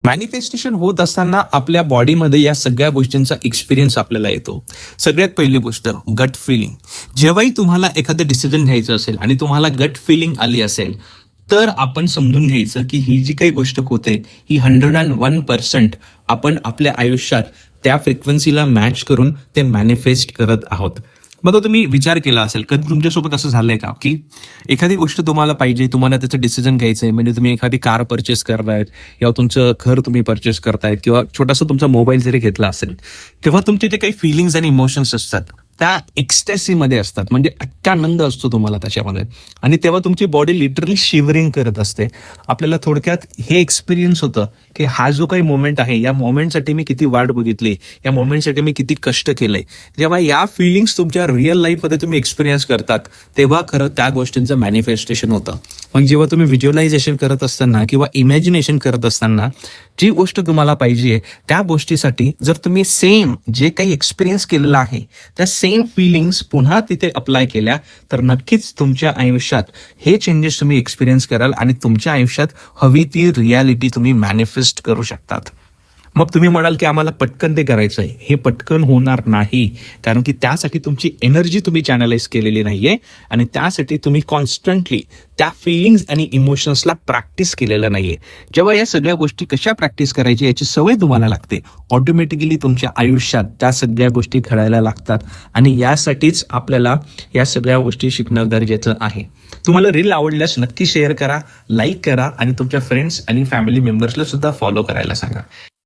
Manifestation होत असताना आपल्या बॉडीमध्ये या सगळ्या गोष्टींचा एक्सपिरियन्स आपल्याला येतो. सगळ्यात पहिली गोष्ट गट फिलिंग. जेव्हाही तुम्हाला एखादं डिसिजन घ्यायचं असेल आणि तुम्हाला गट फिलिंग आली असेल तर आपण समजून घ्यायचं की ही जी काही गोष्ट होते ही 101% आपण आपल्या आयुष्यात त्या फ्रिक्वेन्सीला मॅच करून ते मॅनिफेस्ट करत आहोत. मग तो तुम्ही विचार केला असेल कधी तुमच्यासोबत असं झालंय का की एखादी गोष्ट तुम्हाला पाहिजे, तुम्हाला त्याचं डिसिजन घ्यायचंय, म्हणजे तुम्ही एखादी कार परचेस करतायत किंवा तुमचं घर तुम्ही परचेस करतायत किंवा छोटासा तुमचा मोबाईल जरी घेतला असेल, तेव्हा तुमचे जे काही फिलिंग्स आणि इमोशन्स असतात त्या एक्स्टॅसीमध्ये असतात, म्हणजे अत्यानंद असतो तुम्हाला त्याच्यामध्ये, आणि तेव्हा तुमची बॉडी लिटरली शिवरिंग करत असते. आपल्याला थोडक्यात हे एक्सपिरियन्स होतं की हा जो काही मोमेंट आहे या मोमेंटसाठी मी किती वाट बघितली, या मोमेंटसाठी मी किती कष्ट केले. जेव्हा या फिलिंग्स तुमच्या रिअल लाईफमध्ये तुम्ही एक्सपिरियन्स करतात तेव्हा खरं त्या गोष्टींचं मॅनिफेस्टेशन होतं. मग जेव्हा तुम्ही व्हिज्युअलायझेशन करत असताना किंवा इमॅजिनेशन करत असताना जी गोष्ट तुम्हाला पाहिजे त्या गोष्टीसाठी जर तुम्ही सेम जे काही एक्सपिरियन्स केलेला आहे त्या सेम फिलिंग्स पुन्हा तिथे अप्लाय केल्या तर नक्कीच तुमच्या आयुष्यात हे चेंजेस तुम्ही एक्सपिरियन्स कराल आणि तुमच्या आयुष्यात हवी ती रियालिटी तुम्ही मॅनिफेस्ट करू शकतात. मग तुम्ही म्हणाल की आम्हाला पटकन ते करायचं आहे. हे पटकन होणार नाही, कारण की त्यासाठी तुमची एनर्जी तुम्ही चॅनलाइज केलेली नाहीये आणि त्यासाठी तुम्ही कॉन्स्टंटली त्या फिलिंग्स आणि इमोशन्सला प्रॅक्टिस केलेलं नाहीये. जेव्हा या सगळ्या गोष्टी कशा प्रॅक्टिस करायची याची सवय तुम्हाला लागते, ऑटोमॅटिकली तुमच्या आयुष्यात त्या सगळ्या गोष्टी घडायला लागतात आणि यासाठीच आपल्याला या सगळ्या गोष्टी शिकणं गरजेचं आहे. तुम्हाला रील आवडल्यास नक्की शेअर करा, लाईक करा आणि तुमच्या फ्रेंड्स आणि फॅमिली मेंबर्सला सुद्धा फॉलो करायला सांगा.